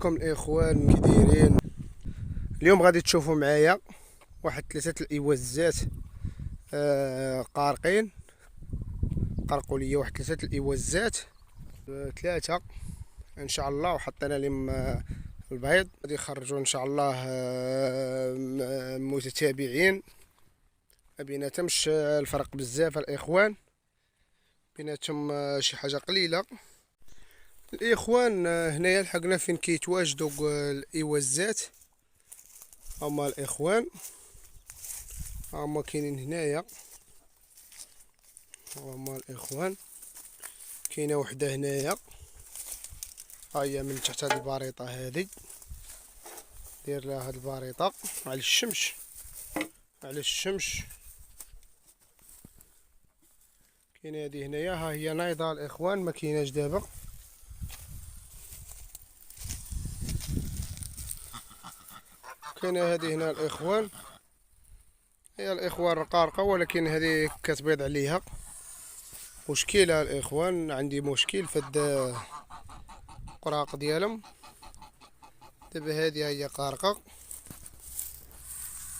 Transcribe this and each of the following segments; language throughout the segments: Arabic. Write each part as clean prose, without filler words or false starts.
عليكم الاخوان، كي دايرين؟ اليوم غادي تشوفوا معايا واحد 3 الايوازات قارقين. قرقوا لي واحد 3 الايوازات، 3 ان شاء الله، وحطينا لهم البيض. غادي يخرجوا ان شاء الله متتابعين. ما بيناتهمش الفرق بزاف الاخوان، بيناتهم شي حاجه قليله. الاخوان هنايا لحقنا فين كيتواجدوا الايوازات. هما الاخوان هما كاينين هنايا، هما الاخوان. كاينه وحده هنايا، ها هي من تحت هاد الباريطه هادي. دير لها هاد الباريطه على الشمس، على الشمس. كاينه هادي هنايا، ها هي نايضه الاخوان، ما كايناش دابا. كاينه هادي هنا الاخوان، هي الاخوان رقارقه، ولكن هذه كتبيض عليها. مشكله الاخوان، عندي مشكل في هاد القراق ديالهم. دابا هذه هي قارقه،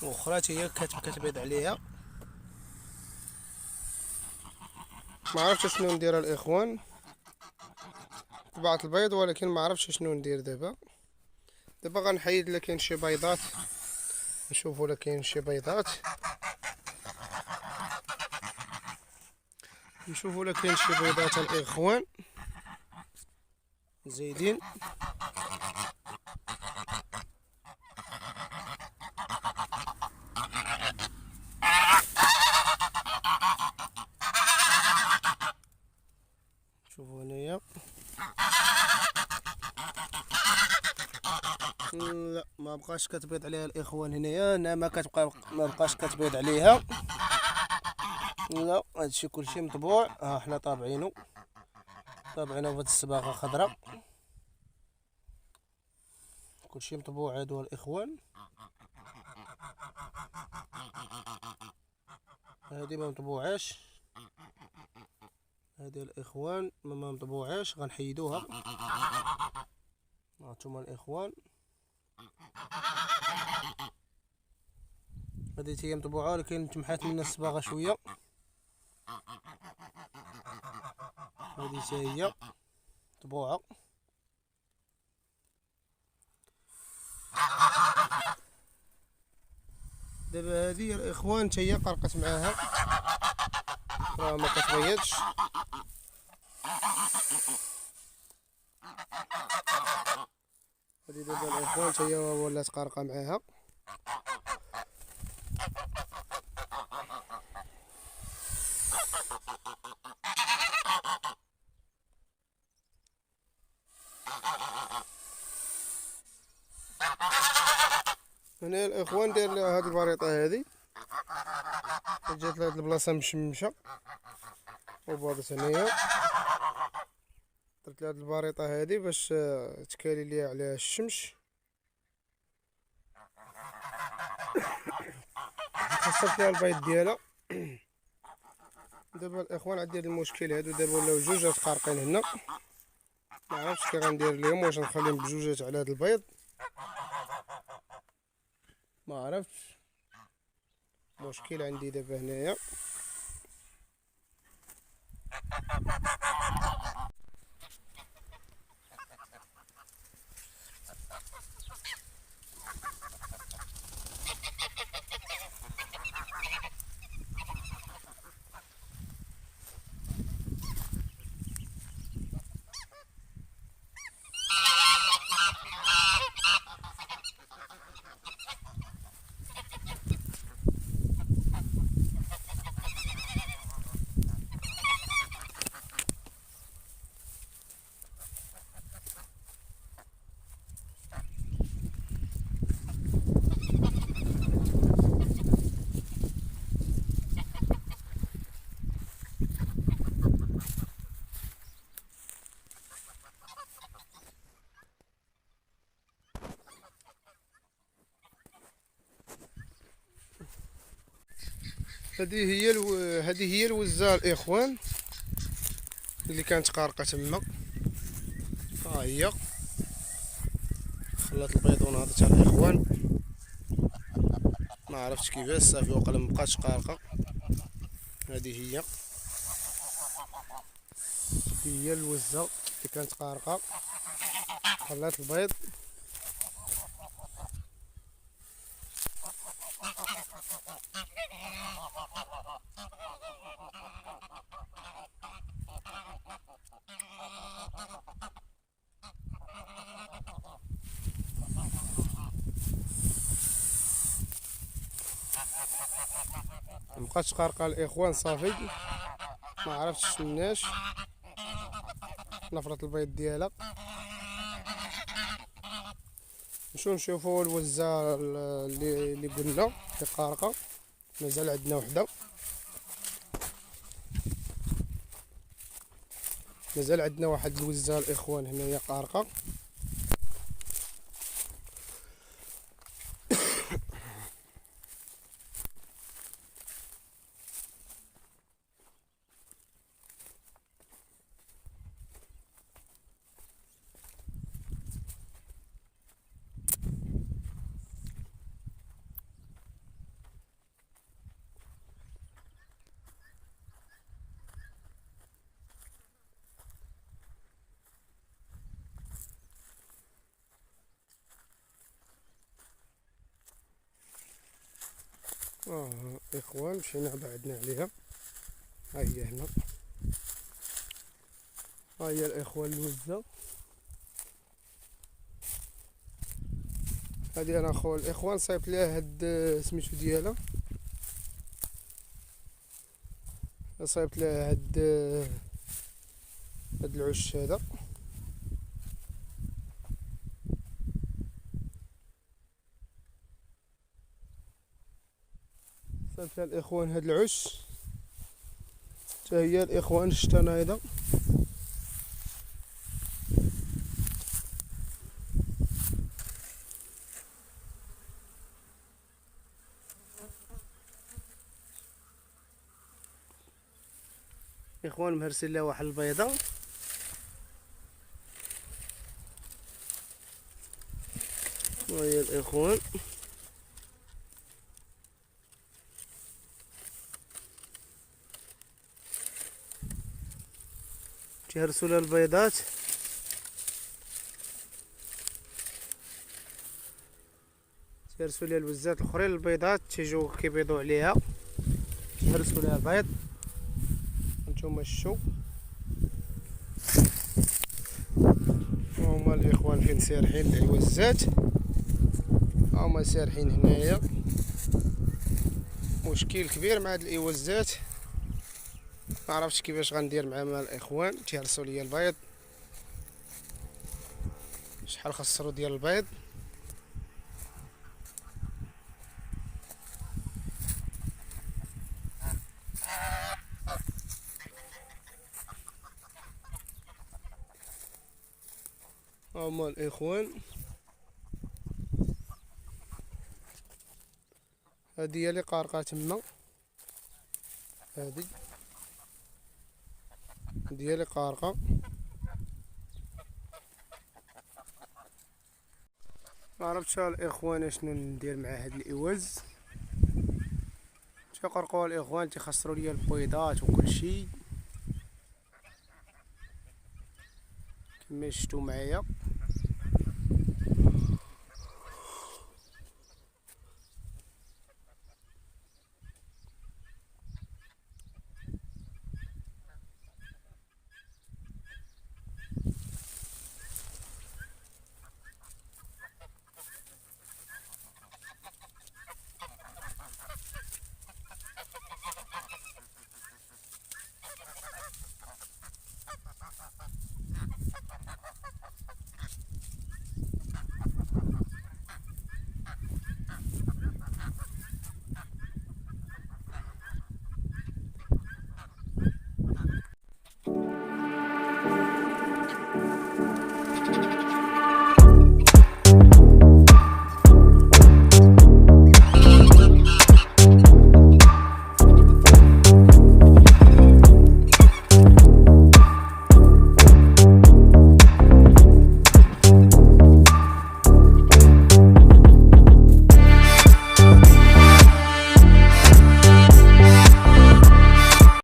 واخرى هي كتبيض عليها. ما عرفتش شنو ندير الاخوان، طبعت البيض ولكن ما عرفتش شنو ندير دابا. دابا غنحيد الا كاين شي بيضات، نشوفوا الا كاين شي بيضات، نشوفوا الا كاين شي بيضات الاخوان زايدين. شوفوا هنايا، لا ما بقاش كتبيض عليها الاخوان. هنايا انا ما بقاش كتبيض عليها. لا هادشي كلشي مطبوع، ها حنا طابعينو بهاد الصباغه خضراء. كلشي مطبوع هادو الاخوان. هادي ما مطبوعاش، هادي الاخوان ما مطبوعاش، غنحيدوها. هانتوما الاخوان، هادي هي مطبوعه ولكن تمحات منها الصباغه شويه. هادي حتى هي مطبوعه. دابا هادي الاخوان حتى هي قرقت معاها، راه ما كتبيضش. هادي دابا الاخوان حتى هي ولات قارقه معاها. هنا الاخوان داير لها هاد البريطه هادي، جات لهاد البلاصه مشمشه وباضت هنايا. درت لهاد البريطه هادي باش تكالي ليا عليها الشمس. خسرت ليها البيض ديالها. دابا الاخوان عندي هاد المشكل هادو، دابا ولاو جوجات قارقين هنا. ما عرفتش كي غندير ليهم، واش نخليهم بجوجات على هاد البيض، ما عرفتش. مشكل عندي دابا هنايا. هذه هي الوزه الاخوان اللي كانت قارقه تما. ها هي خلات البيضون هذا تاع الاخوان، ما عرفتش كيفاش صافي وقيلا مبقاتش قارقه. هذه هي الوزه اللي كانت قارقه خلات البيض. مبقاتش قارقه الاخوان صافي، ما عرفتش مناش نفرت البيض ديالها. نشوفوا الوزه اللي قلنا اللي قارقه، مازال عندنا وحده، مازال عندنا واحد الوزه الاخوان هنايا قارقه. اخوان مشينا بعدنا عليها، ها هي هنا، ها هي الاخوان الوزه هادي. انا اخو الاخوان صايبت ليها هاد سميتو ديالها، صايبت ليها هاد العش هذا. صايبت لها الاخوان هاد العش، حتى هي الاخوان الشتنايضه. اخوان مهرسين لها واحد البيضه، وهي الاخوان تيهرسوا لها البيضات. تيهرسوا لها الوزات الاخرين البيضات، تيجيو كيبيضوا عليها، تيهرسوا لها البيض. هانتوما شتو هما الاخوان فين سارحين العوزات، هما سارحين هنايا. مشكل كبير مع هاد العوزات، ما عرفتش كيفاش غندير مع الاخوان. تيهرسوا ليا البيض، شحال خسروا ديال البيض. هما الاخوان، هادي هي اللي قارقه تما، هادي هي اللي قارقه. ما عرفتش الاخوان شنو ندير مع هاد الاوز. تيقرقوا الاخوان، تيخسروا ليا البيضات وكل شيء كما شفتوا معايا.